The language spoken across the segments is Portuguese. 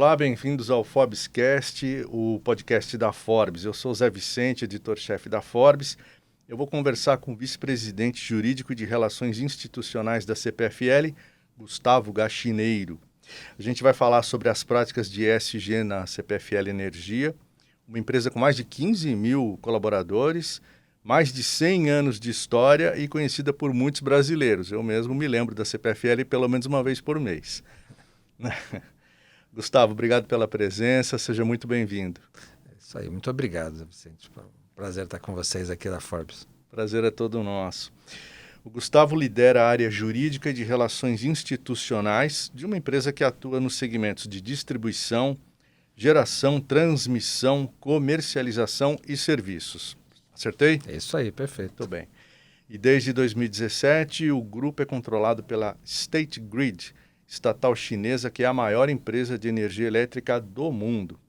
Olá, bem-vindos ao Forbescast, o podcast da Forbes. Eu sou o Zé Vicente, editor-chefe da Forbes. Eu vou conversar com o vice-presidente jurídico de Relações Institucionais da CPFL, Gustavo Gachineiro. A gente vai falar sobre as práticas de ESG na CPFL Energia, uma empresa com mais de 15 mil colaboradores, mais de 100 anos de história e conhecida por muitos brasileiros. Eu mesmo me lembro da CPFL pelo menos uma vez por mês. Gustavo, obrigado pela presença, seja muito bem-vindo. É isso aí, muito obrigado, Vicente. Prazer estar com vocês aqui da Forbes. Prazer é todo nosso. O Gustavo lidera a área jurídica e de relações institucionais de uma empresa que atua nos segmentos de distribuição, geração, transmissão, comercialização e serviços. Acertei? É isso aí, perfeito. Muito bem. E desde 2017, o grupo é controlado pela State Grid, estatal chinesa que é a maior empresa de energia elétrica do mundo.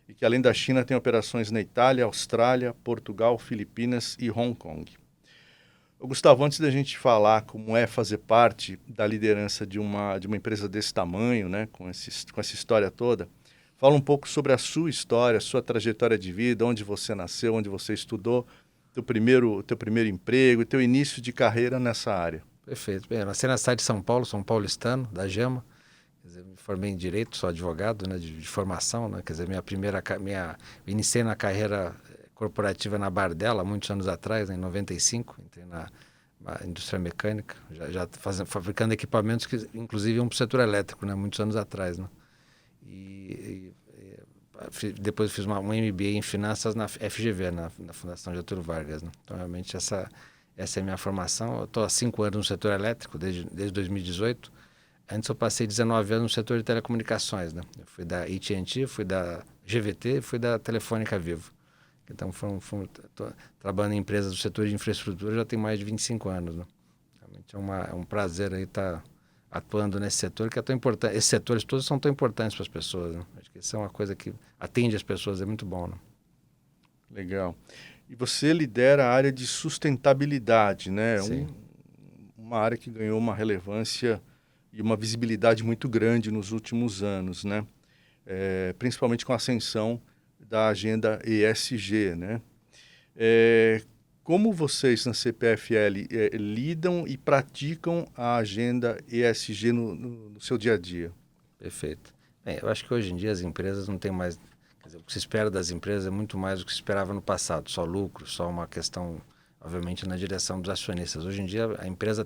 E que além da China tem operações na Itália, Austrália, Portugal, Filipinas e Hong Kong. Gustavo, antes da gente falar como é fazer parte da liderança de uma empresa desse tamanho, né, com essa história toda, fala um pouco sobre a sua história, sua trajetória de vida, onde você nasceu, onde você estudou, teu primeiro emprego e teu início de carreira nessa área. Perfeito. Bem, eu nasci na cidade de São Paulo, sou paulistano, da Gema. Quer dizer, me formei em Direito, sou advogado, né, de formação, né? Quer dizer, iniciei na carreira corporativa na Bardella, muitos anos atrás, né, em 95, entrei na indústria mecânica, fabricando equipamentos que, inclusive, iam para o setor elétrico, né, muitos anos atrás, né? Depois fiz um MBA em Finanças na FGV, na Fundação Getúlio Vargas, né? Então, realmente, essa é a minha formação. Eu estou há 5 anos no setor elétrico, desde 2018. Antes eu passei 19 anos no setor de telecomunicações, né? Eu fui da AT&T, fui da GVT e fui da Telefônica Vivo. Então, tô trabalhando em empresas do setor de infraestrutura já tem mais de 25 anos, né? Realmente é um prazer aí estar atuando nesse setor, que é tão importante. Esses setores todos são tão importantes para as pessoas, né? Acho que isso é uma coisa que atende as pessoas, é muito bom, né? Legal. E você lidera a área de sustentabilidade, né? Sim. Uma área que ganhou uma relevância e uma visibilidade muito grande nos últimos anos, né? Principalmente com a ascensão da agenda ESG, né? Como vocês na CPFL lidam e praticam a agenda ESG no seu dia a dia? Perfeito. Bem, eu acho que hoje em dia as empresas não têm mais... Quer dizer, o que se espera das empresas é muito mais do que se esperava no passado, só lucro, só uma questão, obviamente, na direção dos acionistas. Hoje em dia a empresa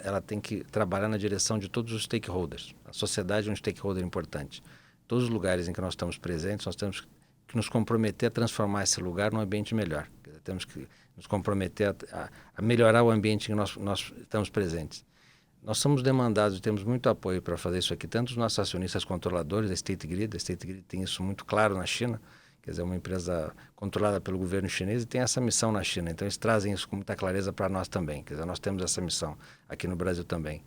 ela tem que trabalhar na direção de todos os stakeholders. A sociedade é um stakeholder importante. Todos os lugares em que nós estamos presentes, nós temos que nos comprometer a transformar esse lugar num ambiente melhor. Quer dizer, temos que nos comprometer a melhorar o ambiente em que nós estamos presentes. Nós somos demandados e temos muito apoio para fazer isso aqui, tanto os nossos acionistas controladores, a State Grid tem isso muito claro na China, quer dizer, é uma empresa controlada pelo governo chinês e tem essa missão na China, então eles trazem isso com muita clareza para nós também, quer dizer, nós temos essa missão aqui no Brasil também.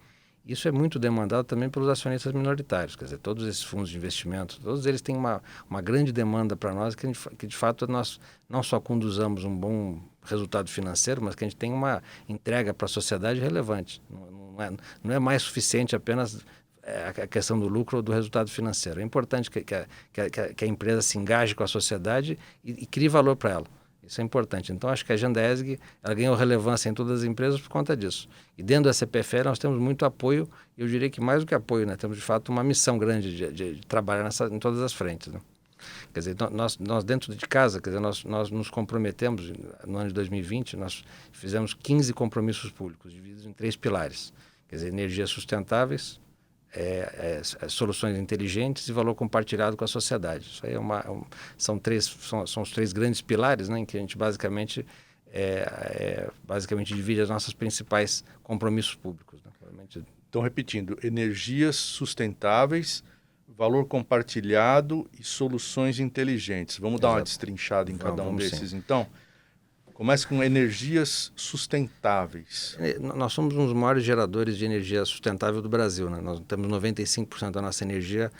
Isso é muito demandado também pelos acionistas minoritários, quer dizer, todos esses fundos de investimento, todos eles têm uma grande demanda para nós, que de fato nós não só conduzamos um bom resultado financeiro, mas que a gente tem uma entrega para a sociedade relevante. Não é mais suficiente apenas a questão do lucro ou do resultado financeiro. É importante que a empresa se engaje com a sociedade e crie valor para ela. Isso é importante. Então, acho que a agenda ESG ela ganhou relevância em todas as empresas por conta disso. E dentro da CPFL nós temos muito apoio, e eu diria que mais do que apoio, né? Temos de fato uma missão grande de trabalhar em todas as frentes, né? Quer dizer, nós dentro de casa, quer dizer, nós nos comprometemos, no ano de 2020, nós fizemos 15 compromissos públicos, divididos em 3 pilares. Quer dizer, energias sustentáveis, soluções inteligentes e valor compartilhado com a sociedade. Isso aí são os 3 grandes pilares, né, em que a gente basicamente divide os nossos principais compromissos públicos, né? Então, repetindo, energias sustentáveis, valor compartilhado e soluções inteligentes. Vamos dar uma destrinchada em cada um desses, sim. Então? Comece com energias sustentáveis. Nós somos um dos maiores geradores de energia sustentável do Brasil, né? Nós temos 95% da nossa energia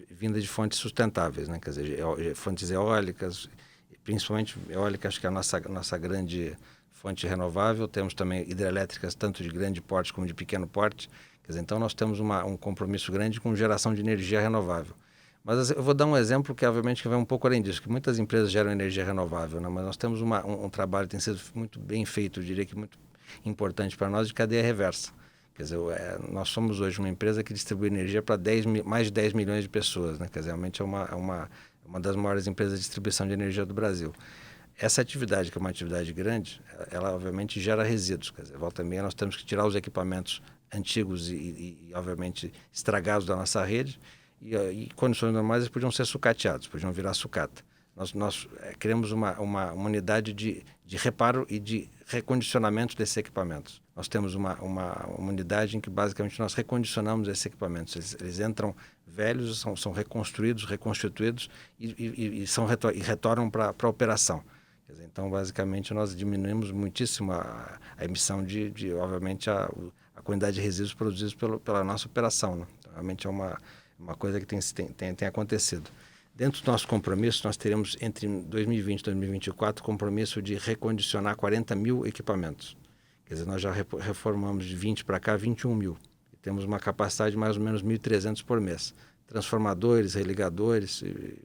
vinda de fontes sustentáveis, né? Quer dizer, fontes eólicas, principalmente eólica, acho que é a nossa grande fonte renovável. Temos também hidrelétricas, tanto de grande porte como de pequeno porte. Quer dizer, então nós temos um compromisso grande com geração de energia renovável. Mas assim, eu vou dar um exemplo que, obviamente, que vai um pouco além disso, que muitas empresas geram energia renovável, né? Mas nós temos um trabalho que tem sido muito bem feito, eu diria que muito importante para nós, de cadeia reversa. Quer dizer, nós somos hoje uma empresa que distribui energia para mais de 10 milhões de pessoas, né? Quer dizer, realmente é uma das maiores empresas de distribuição de energia do Brasil. Essa atividade, que é uma atividade grande, ela obviamente gera resíduos. Quer dizer, volta e meia nós temos que tirar os equipamentos antigos e obviamente, estragados da nossa rede, e condições normais eles podiam ser sucateados, podiam virar sucata. Nós criamos uma unidade de reparo e de recondicionamento desses equipamentos. Nós temos uma unidade em que basicamente nós recondicionamos esses equipamentos. Eles entram velhos, são reconstruídos, reconstituídos e retornam para a operação. Quer dizer, então, basicamente, nós diminuímos muitíssimo a emissão obviamente, a quantidade de resíduos produzidos pela nossa operação, né? Então, realmente é uma coisa que tem acontecido. Dentro do nosso compromisso, nós teremos entre 2020 e 2024 compromisso de recondicionar 40 mil equipamentos. Quer dizer, nós já reformamos de 20 para cá 21 mil. E temos uma capacidade de mais ou menos 1.300 por mês. Transformadores, religadores e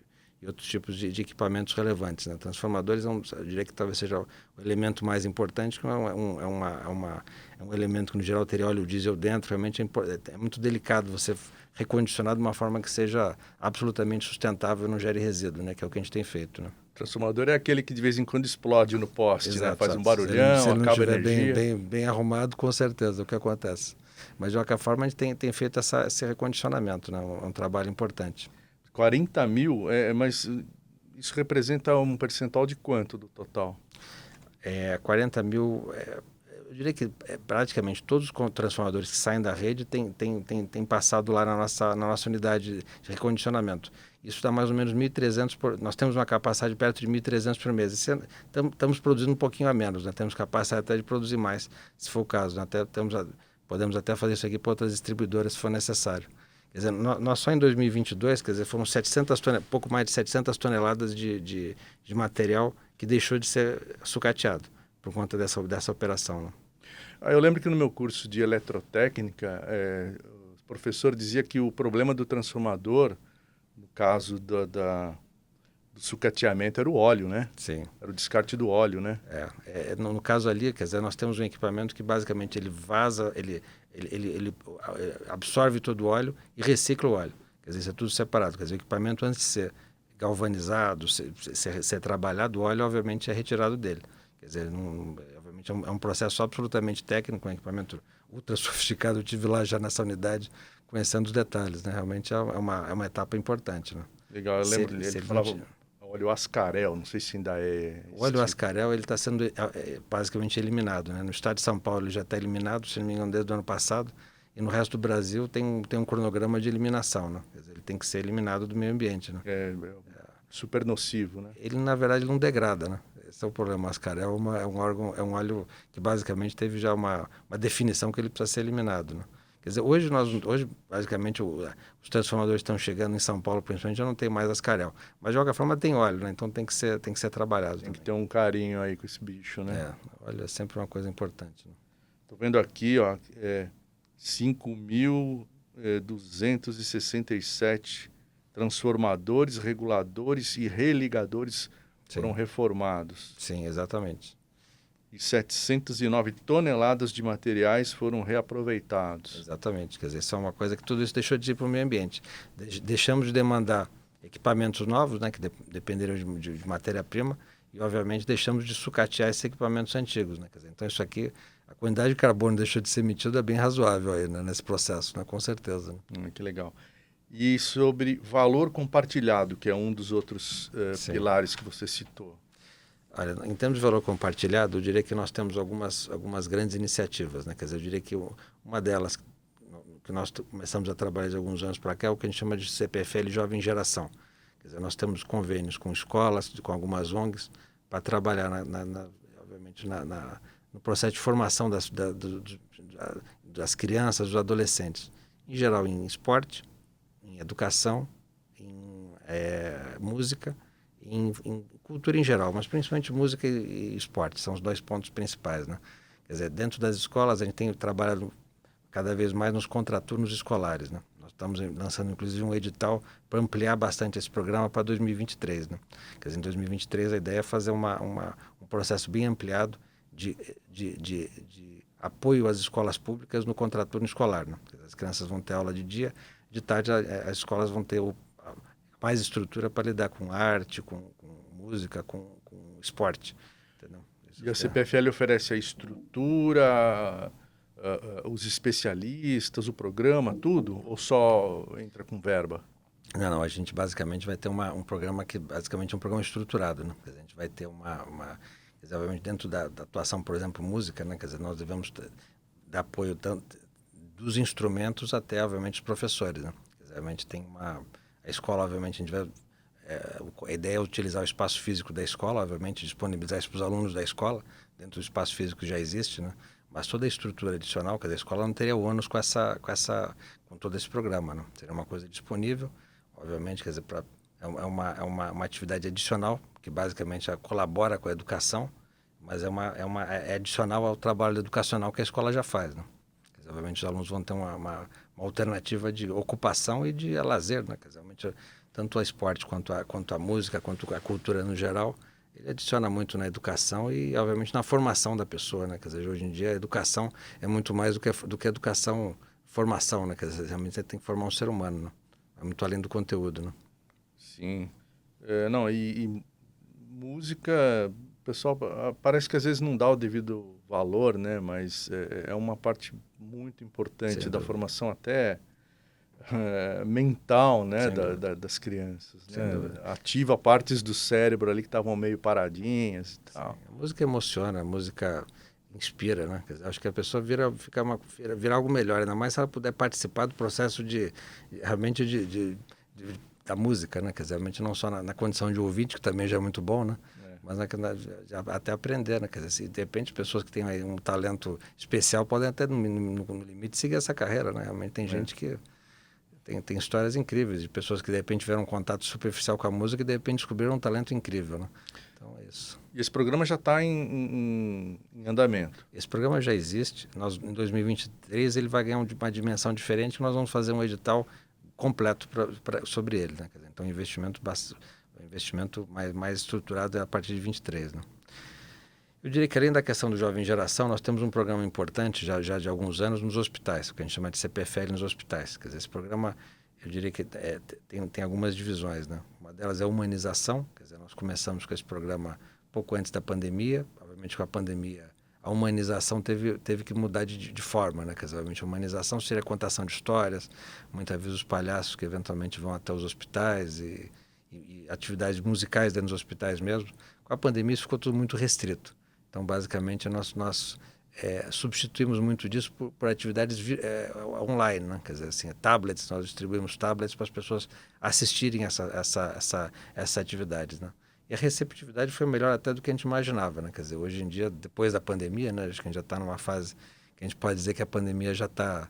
outros tipos de equipamentos relevantes, né? Transformadores, eu diria que talvez seja o elemento mais importante, que é um elemento que, no geral, teria óleo diesel dentro. Realmente é muito delicado você recondicionar de uma forma que seja absolutamente sustentável e não gere resíduo, né? Que é o que a gente tem feito, né? Transformador é aquele que de vez em quando explode no poste, Exato, né? Faz um se barulhão, ele não acaba a estiver energia. bem arrumado, com certeza, é o que acontece. Mas, de qualquer forma, a gente tem feito esse recondicionamento, né? Um trabalho importante. 40 mil, mas isso representa um percentual de quanto do total? 40 mil, eu diria que praticamente todos os transformadores que saem da rede têm passado lá na nossa unidade de recondicionamento. Isso dá mais ou menos 1.300 nós temos uma capacidade perto de 1.300 por mês. Estamos produzindo um pouquinho a menos, né? Temos capacidade até de produzir mais, se for o caso, né? Podemos até fazer isso aqui para outras distribuidoras, se for necessário. Quer dizer, nós só em 2022, quer dizer, foram pouco mais de 700 toneladas de material que deixou de ser sucateado por conta dessa operação, né? Eu lembro que no meu curso de eletrotécnica, o professor dizia que o problema do transformador, no caso do sucateamento, era o óleo, né? Sim. Era o descarte do óleo, né? No caso ali, quer dizer, nós temos um equipamento que basicamente ele vaza, ele absorve todo o óleo e recicla o óleo. Quer dizer, isso é tudo separado. Quer dizer, o equipamento, antes de ser galvanizado, ser trabalhado, o óleo obviamente é retirado dele. Quer dizer, obviamente é um processo absolutamente técnico, um equipamento ultra sofisticado. Eu estive lá já nessa unidade conhecendo os detalhes, né? Realmente é uma etapa importante, né? Legal, eu lembro, ele falava óleo Ascarel, não sei se ainda é... O óleo Ascarel, ele está sendo basicamente eliminado, né? No estado de São Paulo ele já está eliminado, se não me engano, desde o ano passado, e no resto do Brasil tem um cronograma de eliminação, né? Quer dizer, ele tem que ser eliminado do meio ambiente, né? Super nocivo, né? Ele, na verdade, não degrada, né? Esse é o problema. O Ascarel é um óleo que basicamente teve já uma definição que ele precisa ser eliminado, né? Quer dizer, hoje basicamente, os transformadores estão chegando em São Paulo, principalmente, já não tem mais Ascarel. Mas, de qualquer forma, tem óleo, né? Então tem que ser trabalhado. Tem que ter um carinho aí com esse bicho, né? Óleo é sempre uma coisa importante, né? Tô vendo aqui, ó, 5.267 transformadores, reguladores e religadores foram reformados. Sim, exatamente. E 709 toneladas de materiais foram reaproveitados. Exatamente. Quer dizer, isso é uma coisa que tudo isso deixou de ir para o meio ambiente. Deixamos de demandar equipamentos novos, né, que dependeriam de matéria-prima, e, obviamente, deixamos de sucatear esses equipamentos antigos, né? Quer dizer, então, isso aqui, a quantidade de carbono deixou de ser emitida é bem razoável aí, né, nesse processo, né? Com certeza. Né? Que legal. E sobre valor compartilhado, que é um dos outros pilares que você citou. Olha, em termos de valor compartilhado, eu diria que nós temos algumas grandes iniciativas, né? Quer dizer, eu diria que uma delas que nós começamos a trabalhar de alguns anos para cá é o que a gente chama de CPFL Jovem Geração. Quer dizer, nós temos convênios com escolas, com algumas ONGs, para trabalhar, obviamente, no processo de formação das crianças, dos adolescentes. Em geral, em esporte, em educação, em música, em cultura em geral, mas principalmente música e esporte, são os dois pontos principais, né? Quer dizer, dentro das escolas a gente tem trabalhado cada vez mais nos contraturnos escolares, né? Nós estamos lançando, inclusive, um edital para ampliar bastante esse programa para 2023. Né? Quer dizer, em 2023, a ideia é fazer um processo bem ampliado de apoio às escolas públicas no contraturno escolar. Né? As crianças vão ter aula de dia, de tarde as escolas vão ter mais estrutura para lidar com arte, com música, com esporte. Entendeu? E a CPFL oferece a estrutura, os especialistas, o programa, tudo? Ou só entra com verba? Não, a gente basicamente vai ter um programa que basicamente é um programa estruturado, né? Quer dizer, a gente vai ter quer dizer, obviamente dentro da atuação, por exemplo, música, né? Quer dizer, nós devemos dar apoio tanto dos instrumentos até, obviamente, os professores, né? Quer dizer, obviamente tem a escola, obviamente, a gente vai a ideia é utilizar o espaço físico da escola, obviamente disponibilizar isso para os alunos da escola, dentro do espaço físico que já existe, né? Mas toda a estrutura adicional, quer dizer, a escola não teria ônus com todo esse programa, né? Seria uma coisa disponível, obviamente, quer dizer, uma atividade adicional, que basicamente colabora com a educação, mas é adicional ao trabalho educacional que a escola já faz, né? Quer dizer, obviamente os alunos vão ter uma alternativa de ocupação e de lazer, né? Quer dizer, realmente, tanto o esporte quanto a música, quanto a cultura no geral, ele adiciona muito na educação e, obviamente, na formação da pessoa, né? Quer dizer, hoje em dia a educação é muito mais do que educação, formação, né? Quer dizer, realmente você tem que formar um ser humano, né? É muito além do conteúdo, né? Sim. Não, e música, o pessoal parece que às vezes não dá o devido valor, né? Mas é uma parte muito importante Sem da dúvida. formação até mental, né, Sem dúvida. das crianças, Sem né? dúvida. Ativa partes do cérebro ali que estavam meio paradinhas e Sim. tal. A música emociona, a música inspira, né? Quer dizer, acho que a pessoa vira algo melhor, ainda mais se ela puder participar do processo realmente da música, né? Quer dizer, realmente não só na condição de ouvinte, que também já é muito bom, né? Mas até aprender, né? Quer dizer, se de repente pessoas que têm aí um talento especial podem até, no limite, seguir essa carreira, né? Realmente tem gente que tem histórias incríveis de pessoas que de repente tiveram um contato superficial com a música e de repente descobriram um talento incrível, né? Então é isso. E esse programa já está em andamento. Esse programa já existe. Em 2023 ele vai ganhar uma dimensão diferente. Nós vamos fazer um edital completo sobre ele, né? Quer dizer, então um investimento mais estruturado é a partir de 23, né? Eu diria que além da questão do jovem geração, nós temos um programa importante já de alguns anos nos hospitais, que a gente chama de CPFL nos hospitais. Quer dizer, esse programa, eu diria que tem algumas divisões, né? Uma delas é a humanização, quer dizer, nós começamos com esse programa pouco antes da pandemia. Obviamente, com a pandemia, a humanização teve que mudar de forma, né? Quer dizer, obviamente, a humanização seria a contação de histórias, muitas vezes os palhaços que eventualmente vão até os hospitais e atividades musicais dentro dos hospitais mesmo. Com a pandemia, isso ficou tudo muito restrito. Então, basicamente, nós substituímos muito disso por atividades online, né? Quer dizer, assim, tablets, nós distribuímos tablets para as pessoas assistirem essa atividades, né? E a receptividade foi melhor até do que a gente imaginava, né? Quer dizer, hoje em dia, depois da pandemia, né, acho que a gente já está numa fase que a gente pode dizer que a pandemia já está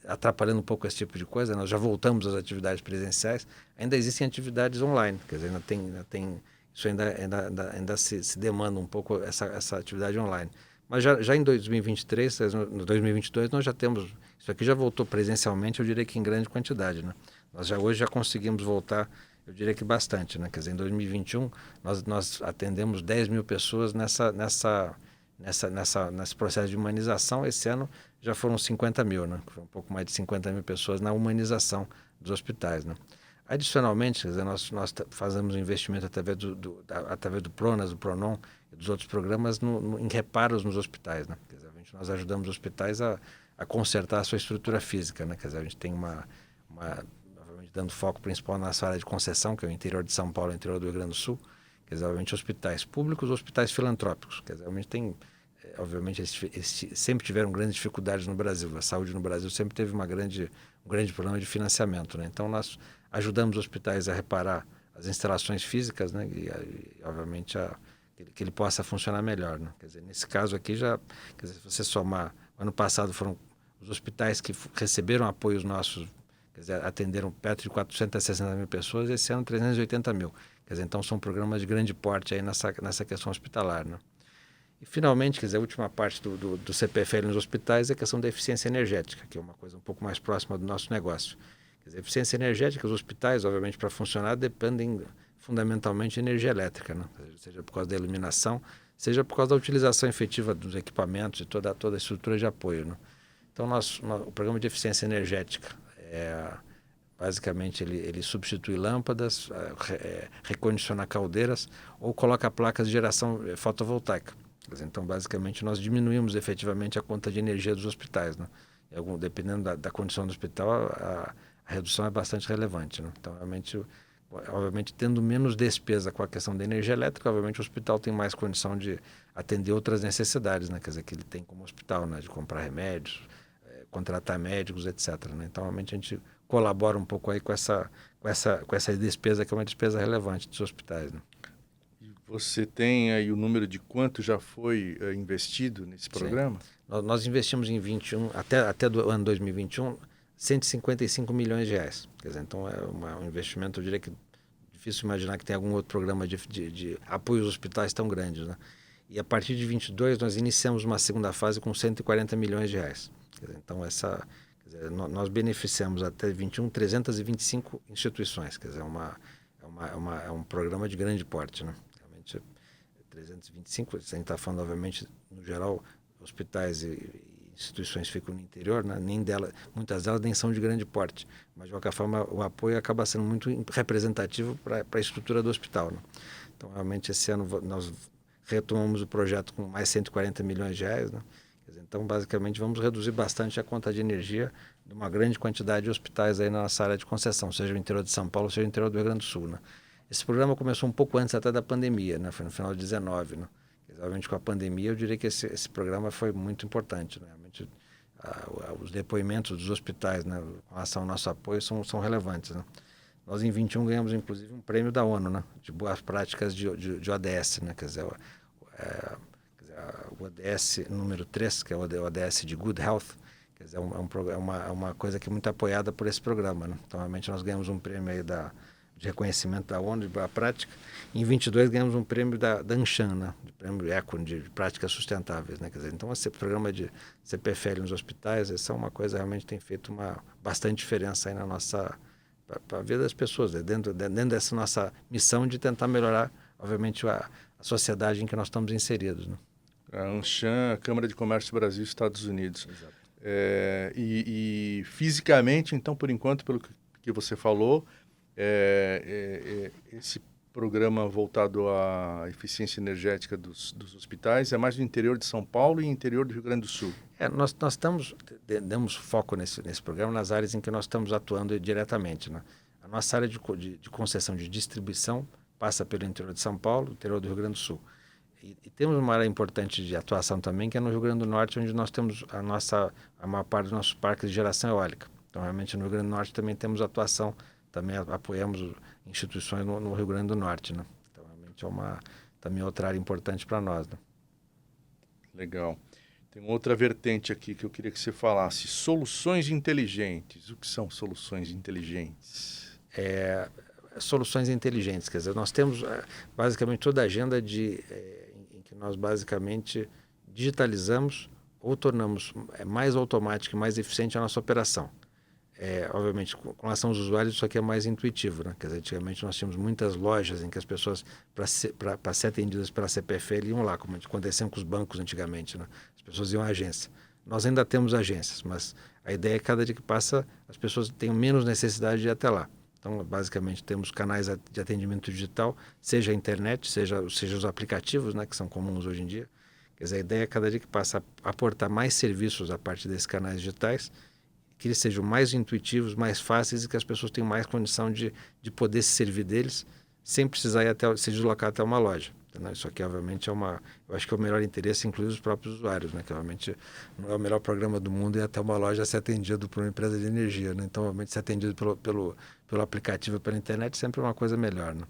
atrapalhando um pouco esse tipo de coisa. Nós já voltamos às atividades presenciais, ainda existem atividades online, quer dizer, ainda tem isso ainda se demanda um pouco essa atividade online. Mas já em 2023, no 2022, nós já temos, isso aqui já voltou presencialmente, eu diria que em grande quantidade, né? Nós hoje já conseguimos voltar, eu diria que bastante, né? Quer dizer, em 2021, nós atendemos 10 mil pessoas nesse processo de humanização. Esse ano já foram 50 mil, né? Foi um pouco mais de 50 mil pessoas na humanização dos hospitais, né? Adicionalmente, quer dizer, nós fazemos um investimento através do PRONAS, do PRONON e dos outros programas em reparos nos hospitais, né? Quer dizer, nós ajudamos os hospitais a consertar a sua estrutura física, né? Quer dizer, a gente tem obviamente, dando foco principal na nossa área de concessão, que é o interior de São Paulo, o interior do Rio Grande do Sul. Quer dizer, obviamente, hospitais públicos, hospitais filantrópicos. Quer dizer, obviamente, eles sempre tiveram grandes dificuldades no Brasil. A saúde no Brasil sempre teve um grande problema de financiamento, né? Então, nós ajudamos os hospitais a reparar as instalações físicas, né? E obviamente, que ele possa funcionar melhor, né? Quer dizer, nesse caso aqui, quer dizer, se você somar, ano passado foram os hospitais que receberam apoios nossos, quer dizer, atenderam perto de 460 mil pessoas, esse ano 380 mil. Quer dizer, então são programas de grande porte aí nessa questão hospitalar, né? E, finalmente, quer dizer, a última parte do CPFL nos hospitais é a questão da eficiência energética, que é uma coisa um pouco mais próxima do nosso negócio. Quer dizer, a eficiência energética, os hospitais, obviamente, para funcionar, dependem fundamentalmente de energia elétrica, né? Seja por causa da iluminação, seja por causa da utilização efetiva dos equipamentos e toda a estrutura de apoio, né? Então, o programa de eficiência energética, basicamente, ele substitui lâmpadas, recondiciona caldeiras ou coloca placas de geração fotovoltaica. Então, basicamente, nós diminuímos efetivamente a conta de energia dos hospitais, né? Dependendo da condição do hospital, a redução é bastante relevante, né? Então, obviamente, tendo menos despesa com a questão da energia elétrica, obviamente o hospital tem mais condição de atender outras necessidades, né? Quer dizer, que ele tem como hospital, né? De comprar remédios, contratar médicos, etc., né? Então, realmente, a gente colabora um pouco aí com essa despesa, que é uma despesa relevante dos hospitais, né? Você tem aí o número de quanto já foi investido nesse programa? Sim. Nós investimos em 21, até do ano 2021, 155 milhões de reais. Quer dizer, então é um investimento, eu diria que difícil imaginar que tem algum outro programa de apoio aos hospitais tão grande, né? E a partir de 22 nós iniciamos uma segunda fase com 140 milhões de reais. Quer dizer, então nós beneficiamos até 21 325 instituições. Quer dizer, é um programa de grande porte, né? Realmente 325, a gente está falando, obviamente, no geral, hospitais e instituições ficam no interior, né? Muitas delas nem são de grande porte, mas de qualquer forma o apoio acaba sendo muito representativo para a estrutura do hospital, né? Então, realmente, esse ano nós retomamos o projeto com mais 140 milhões de reais, né? Então, basicamente, vamos reduzir bastante a conta de energia de uma grande quantidade de hospitais aí na nossa área de concessão, seja o interior de São Paulo, seja o interior do Rio Grande do Sul, né? Esse programa começou um pouco antes até da pandemia, né? Foi no final de 19, né? Exatamente, com a pandemia, eu diria que esse programa foi muito importante, né? Realmente, os depoimentos dos hospitais, né, com relação ao nosso apoio são relevantes, né? Nós, em 21, ganhamos, inclusive, um prêmio da ONU, né, de boas práticas de ODS, né? Quer dizer, o ODS número 3, que é o ODS de Good Health, quer dizer, é uma coisa que é muito apoiada por esse programa, né? Então, realmente, nós ganhamos um prêmio aí de reconhecimento da ONU de boa prática. Em 22 ganhamos um prêmio da Anshan, né? De prêmio Econ de práticas sustentáveis, né? Quer dizer, então esse programa de CPFL nos hospitais, essa é uma coisa que realmente tem feito bastante diferença aí na nossa para a vida das pessoas, né? Dentro dessa nossa missão de tentar melhorar, obviamente, a sociedade em que nós estamos inseridos, né? A Anshan, a Câmara de Comércio do Brasil e Estados Unidos. Exato. E fisicamente, então, por enquanto, pelo que você falou, esse programa voltado à eficiência energética dos hospitais é mais no interior de São Paulo e interior do Rio Grande do Sul. Nós demos foco nesse programa nas áreas em que nós estamos atuando diretamente, né? A nossa área de concessão de distribuição passa pelo interior de São Paulo, interior do Rio Grande do Sul. E temos uma área importante de atuação também, que é no Rio Grande do Norte, onde nós temos a maior parte dos nossos parques de geração eólica. Então, realmente, no Rio Grande do Norte também temos atuação, também apoiamos instituições no Rio Grande do Norte, né? Então, realmente também outra área importante para nós, né? Legal. Tem uma outra vertente aqui que eu queria que você falasse. Soluções inteligentes. O que são soluções inteligentes? Soluções inteligentes, quer dizer, nós temos basicamente toda a agenda em que nós basicamente digitalizamos ou tornamos mais automática e mais eficiente a nossa operação. Obviamente, com relação aos usuários, isso aqui é mais intuitivo, né? Quer dizer, antigamente nós tínhamos muitas lojas em que as pessoas, para ser atendidas pela CPFL, iam lá, como acontecia com os bancos antigamente, né? As pessoas iam à agência. Nós ainda temos agências, mas a ideia é que cada dia que passa as pessoas tenham menos necessidade de ir até lá. Então, basicamente, temos canais de atendimento digital, seja a internet, seja os aplicativos, né, que são comuns hoje em dia. Quer dizer, a ideia é cada dia que passa aportar mais serviços a partir desses canais digitais, que eles sejam mais intuitivos, mais fáceis e que as pessoas tenham mais condição de poder se servir deles sem precisar se deslocar até uma loja. Entendeu? Isso aqui, obviamente, eu acho que é o melhor interesse, inclusive os próprios usuários, né? Que, obviamente, não é o melhor programa do mundo ir até uma loja ser atendido por uma empresa de energia, né? Então, obviamente, ser atendido pelo aplicativo, pela internet, sempre é uma coisa melhor, né?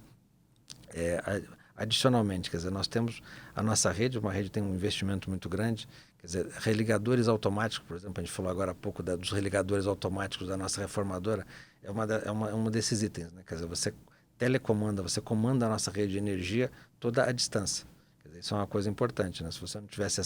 Adicionalmente, quer dizer, nós temos a nossa rede, uma rede que tem um investimento muito grande, quer dizer, religadores automáticos, por exemplo, a gente falou agora há pouco dos religadores automáticos da nossa reformadora, é um desses itens, né? Quer dizer, você telecomanda, você comanda a nossa rede de energia toda à distância. Quer Isso é uma coisa importante, né? Se você não tivesse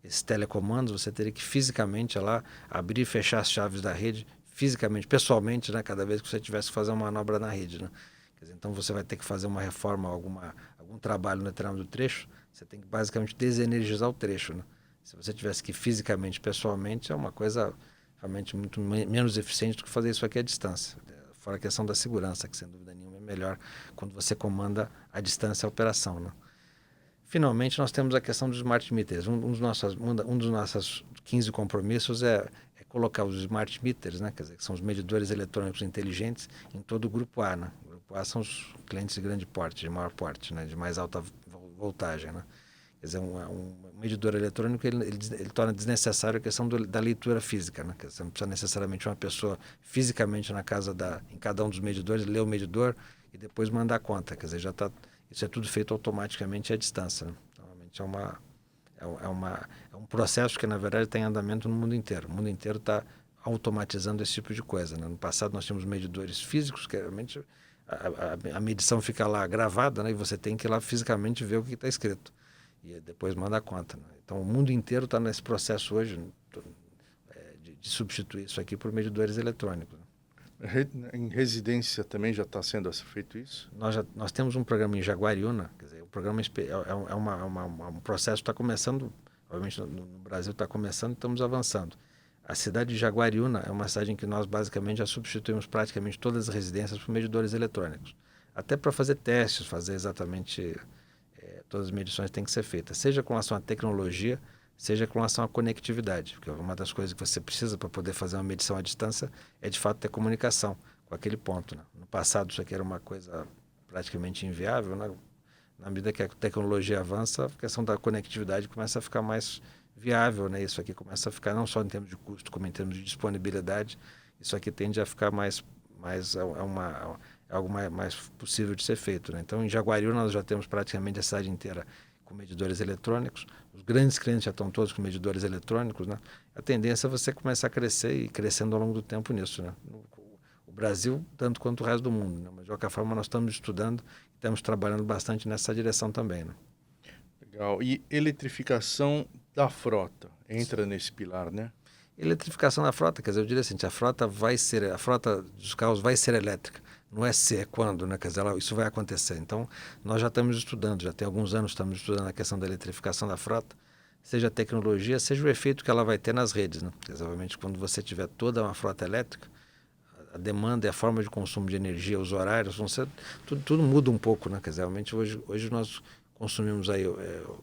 esses telecomandos, você teria que fisicamente ir lá abrir e fechar as chaves da rede, fisicamente, pessoalmente, né? Cada vez que você tivesse que fazer uma manobra na rede, né? Quer dizer, então você vai ter que fazer uma reforma, algum trabalho no determinado trecho, você tem que basicamente desenergizar o trecho, né? Se você tivesse que fisicamente, pessoalmente, é uma coisa realmente muito menos eficiente do que fazer isso aqui à distância. Fora a questão da segurança, que sem dúvida nenhuma é melhor quando você comanda à distância a operação, né? Finalmente, nós temos a questão dos smart meters. Um dos nossos 15 compromissos é colocar os smart meters, né? Quer dizer, que são os medidores eletrônicos inteligentes, em todo o Grupo A. Né? O Grupo A são os clientes de grande porte, de maior porte, né? De mais alta voltagem. Né? Quer dizer, um medidor eletrônico ele torna desnecessário a questão da leitura física. Né? Quer dizer, você não precisa necessariamente uma pessoa fisicamente na casa em cada um dos medidores, ler o medidor e depois mandar a conta. Quer dizer, isso é tudo feito automaticamente à distância. Né? Então, realmente é um processo que, na verdade, está em andamento no mundo inteiro. O mundo inteiro está automatizando esse tipo de coisa. Né? No passado, nós tínhamos medidores físicos, que realmente a medição fica lá gravada, né? E você tem que ir lá fisicamente ver o que está escrito. E depois manda a conta. Né? Então, o mundo inteiro está nesse processo hoje de substituir isso aqui por medidores eletrônicos. Em residência também já está sendo feito isso? Nós temos um programa em Jaguariúna, quer dizer, o programa um processo que está começando, obviamente no Brasil está começando e estamos avançando. A cidade de Jaguariúna é uma cidade em que nós basicamente já substituímos praticamente todas as residências por medidores eletrônicos. Até para fazer testes, fazer exatamente todas as medições têm que ser feitas, seja com relação à tecnologia, seja com relação à conectividade, porque uma das coisas que você precisa para poder fazer uma medição à distância é de fato ter comunicação com aquele ponto. Né? No passado isso aqui era uma coisa praticamente inviável, né? Na medida que a tecnologia avança, a questão da conectividade começa a ficar mais viável, né? Isso aqui começa a ficar não só em termos de custo, como em termos de disponibilidade, isso aqui tende a ficar algo mais possível de ser feito. Né? Então, em Jaguariúna, nós já temos praticamente a cidade inteira com medidores eletrônicos. Os grandes clientes já estão todos com medidores eletrônicos. Né? A tendência é você começar a crescer e crescendo ao longo do tempo nisso. Né? O Brasil, tanto quanto o resto do mundo. Né? Mas, de qualquer forma, nós estamos estudando e estamos trabalhando bastante nessa direção também. Né? Legal. E eletrificação da frota entra nesse pilar, né? Eletrificação da frota, quer dizer, eu diria assim, a frota dos carros vai ser elétrica. Não é se, é quando, né? Quer dizer, isso vai acontecer. Então, nós já estamos estudando, já tem alguns anos estamos estudando a questão da eletrificação da frota, seja a tecnologia, seja o efeito que ela vai ter nas redes, né? Quer dizer, obviamente, quando você tiver toda uma frota elétrica, a demanda e a forma de consumo de energia, os horários, tudo muda um pouco, né? Quer dizer, realmente hoje nós consumimos aí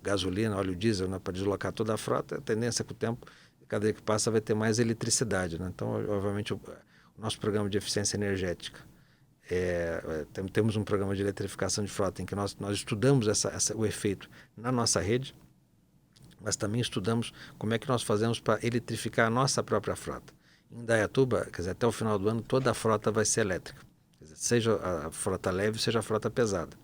gasolina, óleo diesel, né? Para deslocar toda a frota, a tendência é que o tempo, cada dia que passa, vai ter mais eletricidade, né? Então, obviamente, o nosso programa de eficiência energética, temos um programa de eletrificação de frota em que nós estudamos o efeito na nossa rede, mas também estudamos como é que nós fazemos para eletrificar a nossa própria frota. Em Indaiatuba, quer dizer, até o final do ano, toda a frota vai ser elétrica. Quer dizer, seja a frota leve, seja a frota pesada.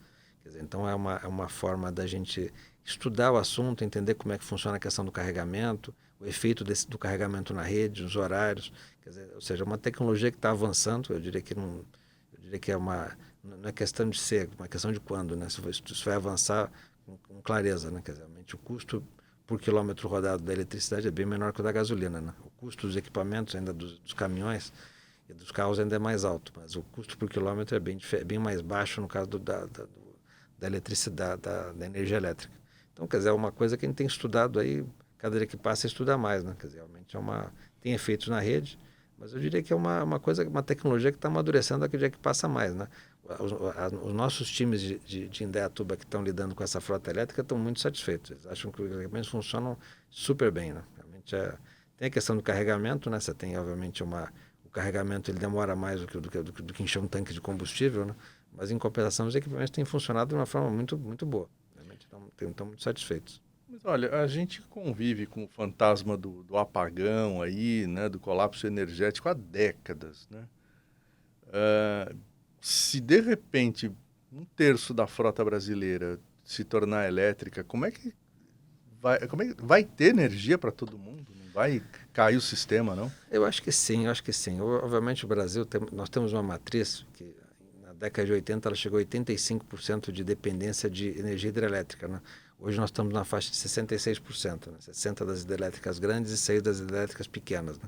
Quer dizer, então é uma forma da gente estudar o assunto, entender como é que funciona a questão do carregamento, o efeito do carregamento na rede, os horários. Quer dizer, ou seja, uma tecnologia que está avançando, eu diria que não é questão de ser, é uma questão de quando, né? Isso vai avançar com clareza, né? Quer dizer, realmente o custo por quilômetro rodado da eletricidade é bem menor que o da gasolina, né? O custo dos equipamentos, ainda dos caminhões e dos carros, ainda é mais alto, mas o custo por quilômetro é bem mais baixo no caso da eletricidade, da energia elétrica. Então, quer dizer, é uma coisa que a gente tem estudado aí, cada dia que passa estuda mais, né? Quer dizer, realmente tem efeitos na rede, mas eu diria que é uma tecnologia que está amadurecendo a cada dia que passa mais, né? Os nossos times de Indaiatuba que estão lidando com essa frota elétrica estão muito satisfeitos. Eles acham que os equipamentos funcionam super bem, né? Realmente tem a questão do carregamento, né? Você tem, obviamente, o carregamento ele demora mais do que encher um tanque de combustível, né? Mas, em compensação, os equipamentos têm funcionado de uma forma muito, muito boa. Realmente estão muito satisfeitos. Mas olha, a gente convive com o fantasma do apagão aí, né? Do colapso energético há décadas, né? Se de repente um terço da frota brasileira se tornar elétrica, como é que vai ter energia para todo mundo? Não vai cair o sistema, não? Eu acho que sim, eu acho que sim. Obviamente, o Brasil, nós temos uma matriz que na década de 80 ela chegou a 85% de dependência de energia hidrelétrica, né? Hoje nós estamos na faixa de 66%, né? 60% das hidrelétricas grandes e 6% das hidrelétricas pequenas, né?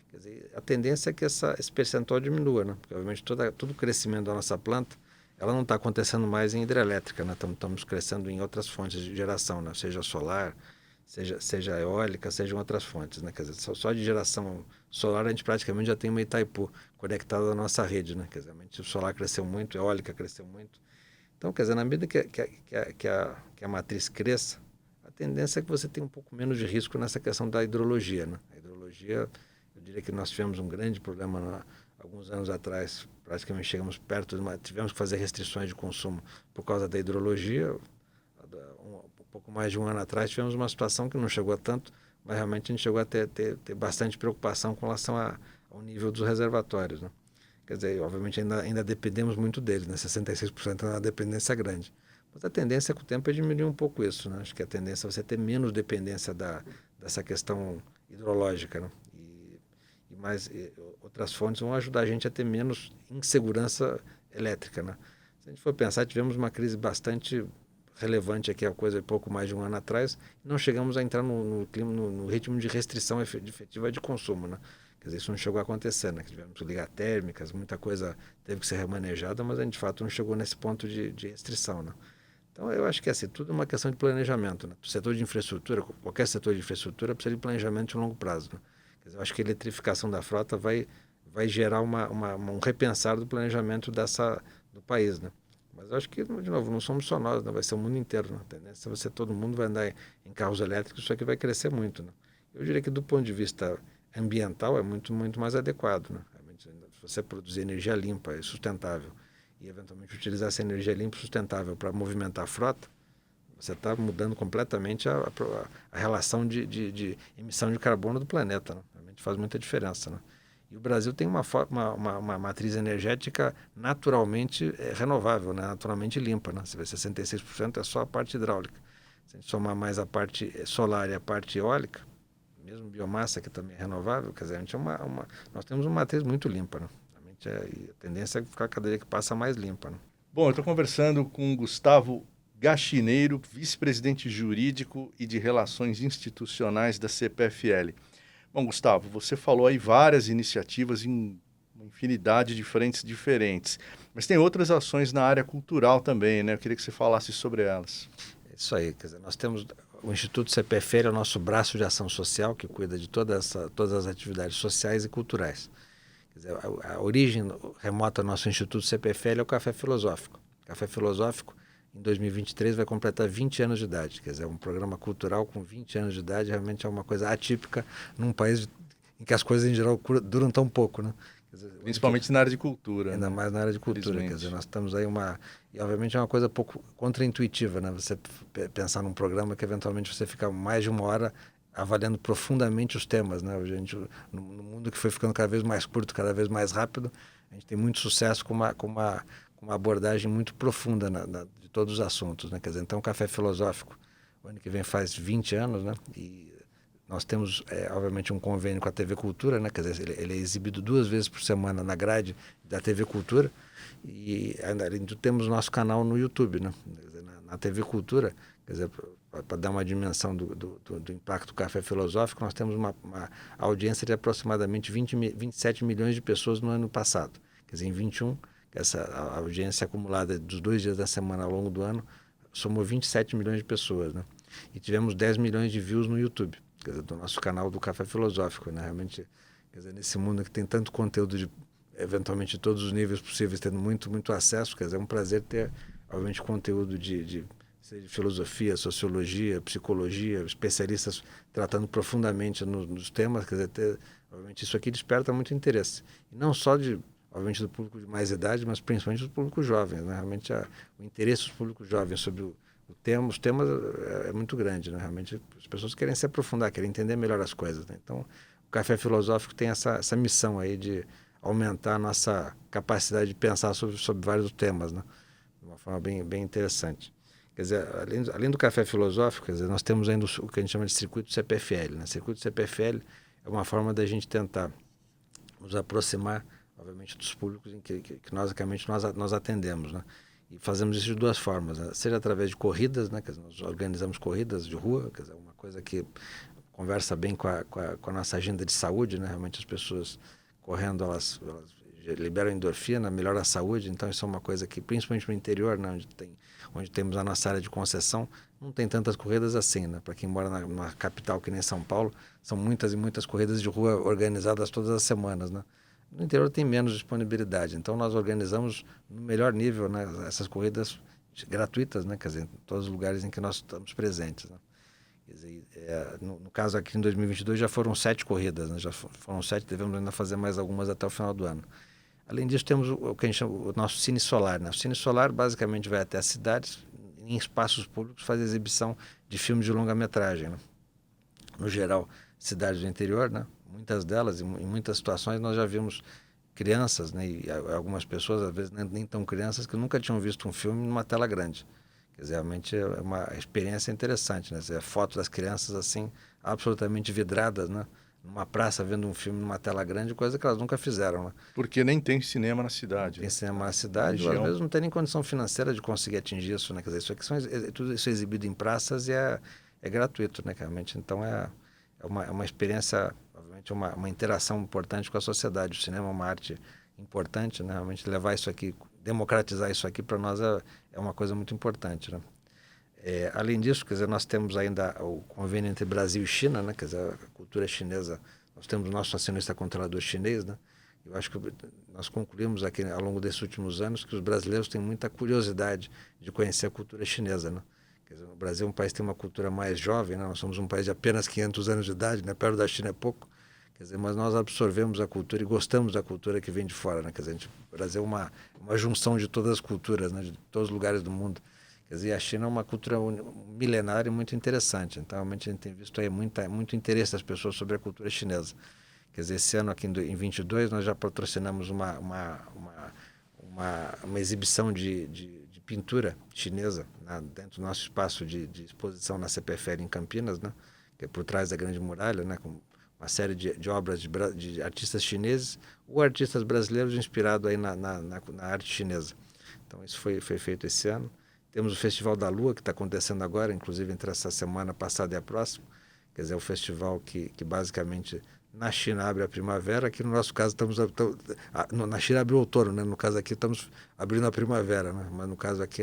Quer dizer, a tendência é que esse percentual diminua, né? Porque, obviamente, todo o crescimento da nossa planta, ela não está acontecendo mais em hidrelétrica, né? Estamos crescendo em outras fontes de geração, né? Seja solar, seja eólica, sejam outras fontes, né? Quer dizer, só de geração solar a gente praticamente já tem uma Itaipu conectada à nossa rede, né? Quer dizer, o solar cresceu muito, a eólica cresceu muito. Então, quer dizer, na medida que a matriz cresça, a tendência é que você tenha um pouco menos de risco nessa questão da hidrologia, né? A hidrologia, eu diria que nós tivemos um grande problema alguns anos atrás, praticamente chegamos perto, tivemos que fazer restrições de consumo por causa da hidrologia. Um pouco mais de um ano atrás tivemos uma situação que não chegou a tanto, mas realmente a gente chegou a ter bastante preocupação com relação ao nível dos reservatórios, né? Quer dizer, obviamente ainda dependemos muito deles, né? 66% é uma dependência grande. Mas a tendência com o tempo é diminuir um pouco isso, né? Acho que a tendência é você ter menos dependência dessa questão hidrológica, né? Outras fontes vão ajudar a gente a ter menos insegurança elétrica, né? Se a gente for pensar, tivemos uma crise bastante relevante aqui há pouco mais de um ano atrás, e não chegamos a entrar no ritmo de restrição efetiva de consumo, né? Quer dizer, isso não chegou a acontecer, né? Tivemos que ligar térmicas, muita coisa teve que ser remanejada, mas a gente de fato não chegou nesse ponto de restrição, né? Então eu acho que assim, tudo é uma questão de planejamento, né? O setor de infraestrutura, qualquer setor de infraestrutura precisa de planejamento de longo prazo, né? Quer dizer, eu acho que a eletrificação da frota vai gerar um repensar do planejamento do país, né? Mas eu acho que, de novo, não somos só nós, né? Vai ser o mundo inteiro, né? A tendência vai ser todo mundo vai andar em carros elétricos, isso aqui vai crescer muito, né? Eu diria que do ponto de vista ambiental é muito, muito mais adequado, né? Realmente, se você produzir energia limpa e sustentável e eventualmente utilizar essa energia limpa e sustentável para movimentar a frota, você está mudando completamente a relação de emissão de carbono do planeta, né? Realmente faz muita diferença, né? E o Brasil tem uma matriz energética naturalmente renovável, né? Naturalmente limpa, né? Você vê 66% é só a parte hidráulica. Se a gente somar mais a parte solar e a parte eólica, mesmo biomassa que também é renovável, quer dizer, a gente nós temos uma matriz muito limpa, né? Realmente e a tendência é ficar cada dia que passa mais limpa, né? Bom, eu estou conversando com o Gustavo Gaxineiro, vice-presidente jurídico e de relações institucionais da CPFL. Bom, Gustavo, você falou aí várias iniciativas em uma infinidade de frentes diferentes, mas tem outras ações na área cultural também, né? Eu queria que você falasse sobre elas. É isso aí, quer dizer, nós temos o Instituto CPFL, é o nosso braço de ação social que cuida de todas as atividades sociais e culturais. Quer dizer, a origem remota do nosso Instituto CPFL é o Café Filosófico. O Café Filosófico, em 2023, vai completar 20 anos de idade. Quer dizer, um programa cultural com 20 anos de idade realmente é uma coisa atípica num país em que as coisas, em geral, duram tão pouco, né? Quer dizer, Principalmente na área de cultura, ainda né? mais na área de cultura. Quer dizer, nós estamos aí E, obviamente, é uma coisa pouco contraintuitiva, né? Você pensar num programa que, eventualmente, você fica mais de uma hora avaliando profundamente os temas, né? Hoje no mundo que foi ficando cada vez mais curto, cada vez mais rápido, a gente tem muito sucesso com uma abordagem muito profunda de todos os assuntos, né? Quer dizer, então o Café Filosófico, o ano que vem faz 20 anos, né? E nós temos, obviamente, um convênio com a TV Cultura, né? Quer dizer, ele é exibido 2 vezes por semana na grade da TV Cultura e ainda temos o nosso canal no YouTube, né? Quer dizer, na TV Cultura, quer dizer, para dar uma dimensão do impacto do Café Filosófico, nós temos uma audiência de aproximadamente 27 milhões de pessoas no ano passado. Quer dizer, em 21, essa audiência acumulada dos 2 dias da semana ao longo do ano somou 27 milhões de pessoas, né? E tivemos 10 milhões de views no YouTube, quer dizer, do nosso canal do Café Filosófico, né? Realmente, quer dizer, nesse mundo que tem tanto conteúdo eventualmente de todos os níveis possíveis, tendo muito, muito acesso, quer dizer, é um prazer ter, obviamente, conteúdo de filosofia, sociologia, psicologia, especialistas tratando profundamente nos temas, quer dizer, obviamente isso aqui desperta muito interesse. E não só obviamente do público de mais idade, mas principalmente do público jovem, né? Realmente o interesse dos públicos jovens sobre os temas é muito grande, né? Realmente as pessoas querem se aprofundar, querem entender melhor as coisas, né? Então, o Café Filosófico tem essa missão aí de aumentar a nossa capacidade de pensar sobre vários temas, né? De uma forma bem, bem interessante. Quer dizer, além do Café Filosófico, quer dizer, nós temos ainda o que a gente chama de circuito CPFL, né? Circuito CPFL é uma forma da gente tentar nos aproximar, obviamente, dos públicos em que nós atendemos, né? E fazemos isso de duas formas, né? Seja através de corridas, né? Quer dizer, nós organizamos corridas de rua, quer dizer, uma coisa que conversa bem com a nossa agenda de saúde, né? Realmente as pessoas correndo, elas liberam endorfina, melhora a saúde, então isso é uma coisa que, principalmente no interior, né? Onde temos a nossa área de concessão, não tem tantas corridas assim, né? Para quem mora numa capital que nem São Paulo, são muitas e muitas corridas de rua organizadas todas as semanas, né? No interior tem menos disponibilidade, então nós organizamos no melhor nível, né, essas corridas gratuitas, né, quer dizer, em todos os lugares em que nós estamos presentes, né? Quer dizer, no caso aqui em 2022 já foram 7 corridas, né? Já foram 7, devemos ainda fazer mais algumas até o final do ano. Além disso, temos o que a gente chama o nosso Cine Solar, né? O Cine Solar basicamente vai até as cidades, em espaços públicos, faz exibição de filmes de longa-metragem, né? No geral, cidades do interior, né? Muitas delas, em muitas situações, nós já vimos crianças, né? E algumas pessoas, às vezes, nem tão crianças, que nunca tinham visto um filme numa tela grande. Quer dizer, realmente é uma experiência interessante, né? Você foto das crianças, assim, absolutamente vidradas, né? Numa praça, vendo um filme numa tela grande, coisa que elas nunca fizeram, né? Porque nem tem cinema na Não cidade, tem né? cinema na Na cidade, ou às região. vezes não tem nem condição financeira de conseguir atingir isso, né? Quer dizer, isso aqui tudo isso é exibido em praças e é gratuito, né? Realmente, então é uma experiência, obviamente, uma interação importante com a sociedade. O cinema é uma arte importante, né? Realmente levar isso aqui, democratizar isso aqui para nós é uma coisa muito importante, né? Além disso, quer dizer, nós temos ainda o convênio entre Brasil e China, né? Quer dizer, a cultura chinesa, nós temos o nosso acionista controlador chinês, né? Eu acho que nós concluímos aqui ao longo desses últimos anos que os brasileiros têm muita curiosidade de conhecer a cultura chinesa, né? Quer dizer, o Brasil é um país que tem uma cultura mais jovem, né? Nós somos um país de apenas 500 anos de idade, né? Perto da China é pouco. Quer dizer, mas nós absorvemos a cultura e gostamos da cultura que vem de fora, né? Quer dizer, o Brasil é uma junção de todas as culturas, né? De todos os lugares do mundo. Quer dizer, a China é uma cultura milenária e muito interessante. Então, realmente, a gente tem visto aí muito interesse das pessoas sobre a cultura chinesa. Quer dizer, esse ano aqui em 22 nós já patrocinamos uma exibição de pintura chinesa, né, dentro do nosso espaço de exposição na CPFL em Campinas, né, que é por trás da Grande Muralha, né, com uma série de obras de artistas chineses ou artistas brasileiros inspirados aí na arte chinesa. Então isso foi feito esse ano. Temos o Festival da Lua, que está acontecendo agora, inclusive entre essa semana passada e a próxima. Quer dizer, é um festival que basicamente na China abre a primavera, aqui no nosso caso na China abre o outono, né? No caso aqui estamos abrindo a primavera, né? Mas no caso aqui,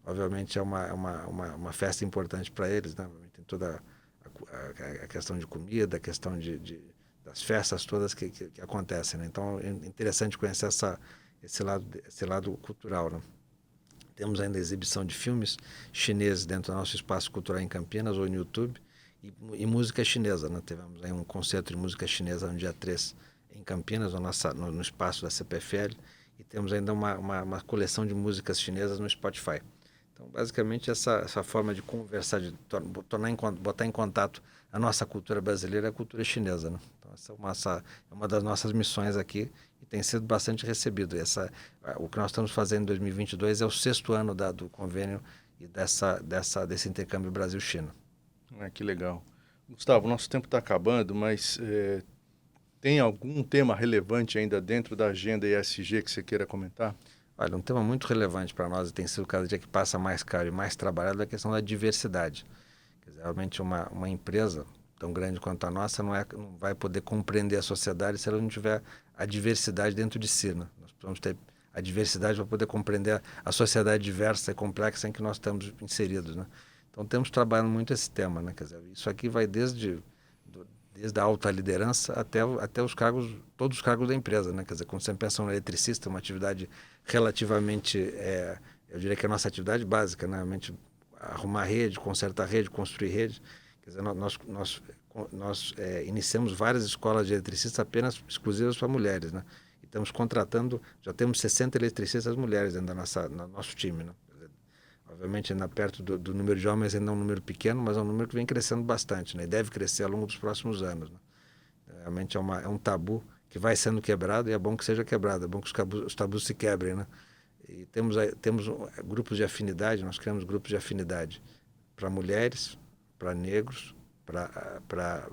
obviamente, é uma festa importante para eles, né? Tem toda a questão de comida, a questão das festas todas que acontecem, né? Então é interessante conhecer esse lado cultural, né? Temos ainda a exibição de filmes chineses dentro do nosso espaço cultural em Campinas ou no YouTube e música chinesa, né? Tivemos aí um concerto de música chinesa no dia 3 em Campinas, no espaço da CPFL, e temos ainda uma coleção de músicas chinesas no Spotify. Então, basicamente, essa forma de conversar, de botar em contato a nossa cultura brasileira e a cultura chinesa, né? Então, essa é uma das nossas missões aqui e tem sido bastante recebido. O que nós estamos fazendo em 2022 é o 6º ano do convênio e desse intercâmbio Brasil-China. Que legal. Gustavo, nosso tempo está acabando, mas tem algum tema relevante ainda dentro da agenda ESG que você queira comentar? Olha, um tema muito relevante para nós e tem sido cada dia que passa mais caro e mais trabalhado é a questão da diversidade. Quer dizer, realmente uma empresa tão grande quanto a nossa não vai poder compreender a sociedade se ela não tiver a diversidade dentro de si, né? Nós precisamos ter a diversidade para poder compreender a sociedade diversa e complexa em que nós estamos inseridos, né? Então temos trabalhado muito esse tema, né? Quer dizer, isso aqui vai desde a alta liderança até os cargos, todos os cargos da empresa, né? Quer dizer, quando você pensa no eletricista, uma atividade relativamente, eu diria que é a nossa atividade básica, né? Realmente arrumar rede, consertar rede, construir rede. Quer dizer, nós iniciamos várias escolas de eletricistas apenas exclusivas para mulheres, né? E estamos contratando, já temos 60 eletricistas mulheres dentro no nosso time, né? Obviamente, ainda perto do número de homens, ainda é um número pequeno, mas é um número que vem crescendo bastante, né? E deve crescer ao longo dos próximos anos, né? Realmente é um tabu que vai sendo quebrado e é bom que seja quebrado, é bom que os tabus se quebrem, né? E temos grupos de afinidade, nós criamos grupos de afinidade para mulheres, para negros, para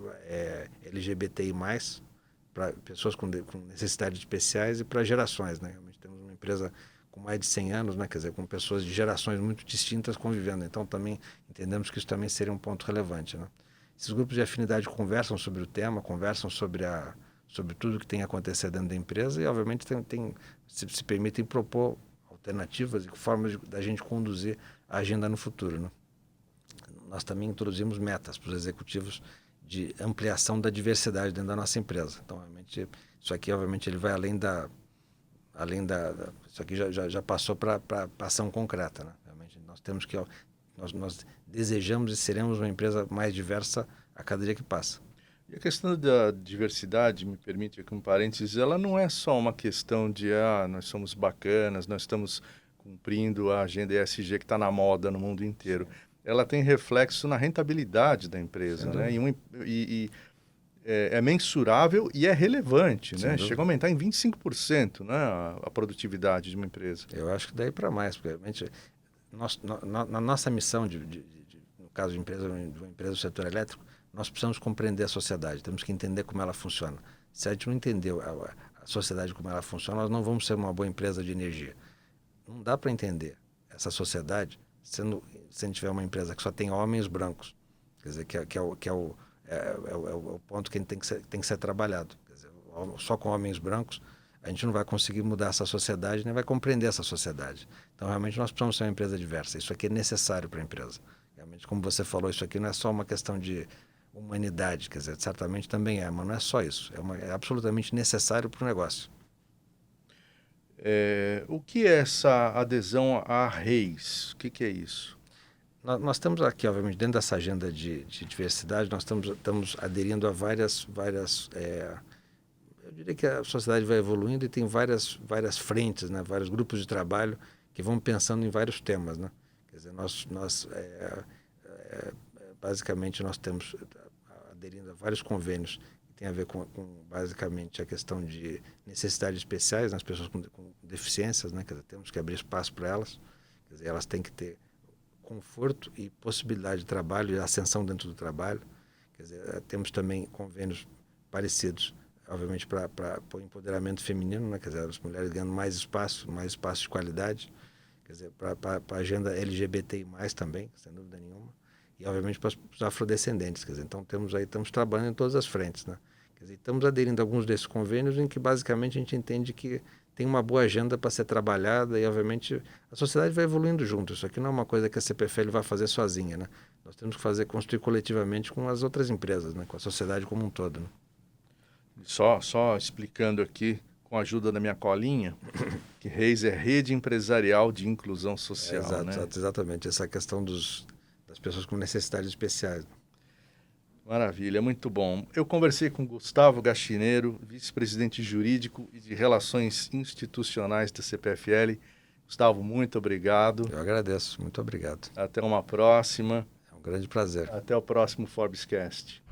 LGBTI+, para pessoas com necessidades especiais e para gerações, né? Realmente temos uma empresa com mais de 100 anos, né? Quer dizer, com pessoas de gerações muito distintas convivendo. Então, também entendemos que isso também seria um ponto relevante, né? Esses grupos de afinidade conversam sobre o tema, conversam sobre tudo que tem acontecido dentro da empresa e, obviamente, se permitem propor alternativas e formas da gente conduzir a agenda no futuro, né? Nós também introduzimos metas para os executivos de ampliação da diversidade dentro da nossa empresa. Então, realmente, isso aqui, obviamente, ele vai isso aqui já passou para ação concreta, né? Realmente, nós temos que nós desejamos e seremos uma empresa mais diversa a cada dia que passa. E a questão da diversidade, me permite aqui um parênteses, ela não é só uma questão de nós somos bacanas, nós estamos cumprindo a agenda ESG que está na moda no mundo inteiro. Ela tem reflexo na rentabilidade da empresa, né? É mensurável e é relevante, né? Chega a aumentar em 25%, né? A produtividade de uma empresa. Eu acho que daí para mais, porque realmente na nossa missão, no caso de uma empresa do setor elétrico, nós precisamos compreender a sociedade, temos que entender como ela funciona. Se a gente não entender a sociedade como ela funciona, nós não vamos ser uma boa empresa de energia. Não dá para entender essa sociedade se a gente tiver uma empresa que só tem homens brancos, quer dizer, que é o ponto que tem que ser trabalhado. Quer dizer, só com homens brancos a gente não vai conseguir mudar essa sociedade, nem vai compreender essa sociedade. Então, realmente, nós precisamos ser uma empresa diversa. Isso aqui é necessário para a empresa. Realmente, como você falou, isso aqui não é só uma questão de humanidade, quer dizer, certamente também mas não é só isso. É absolutamente necessário para o negócio. O que é essa adesão à Reis? O que é isso? Nós estamos aqui, obviamente, dentro dessa agenda de diversidade, nós estamos aderindo a várias eu diria que a sociedade vai evoluindo e tem várias frentes, né? Vários grupos de trabalho que vão pensando em vários temas, né? Quer dizer, basicamente nós temos aderindo a vários convênios que tem a ver com basicamente a questão de necessidades especiais nas pessoas com deficiências, né? Quer dizer, temos que abrir espaço para elas, quer dizer, elas têm que ter conforto e possibilidade de trabalho e ascensão dentro do trabalho. Quer dizer, temos também convênios parecidos, obviamente, para o empoderamento feminino, né? Quer dizer, as mulheres ganhando mais espaço de qualidade, quer dizer, para a agenda LGBTI+, também, sem dúvida nenhuma, e, obviamente, para os afrodescendentes. Quer dizer, então, estamos trabalhando em todas as frentes, né? Quer dizer, estamos aderindo a alguns desses convênios em que, basicamente, a gente entende que tem uma boa agenda para ser trabalhada e, obviamente, a sociedade vai evoluindo junto. Isso aqui não é uma coisa que a CPFL vai fazer sozinha, né? Nós temos que construir coletivamente com as outras empresas, né? Com a sociedade como um todo, né? Só explicando aqui, com a ajuda da minha colinha, que Reis é Rede Empresarial de Inclusão Social, exato, né? Exatamente. Essa questão das pessoas com necessidades especiais. Maravilha, muito bom. Eu conversei com Gustavo Gastineiro, vice-presidente jurídico e de relações institucionais da CPFL. Gustavo, muito obrigado. Eu agradeço, muito obrigado. Até uma próxima. É um grande prazer. Até o próximo Forbescast.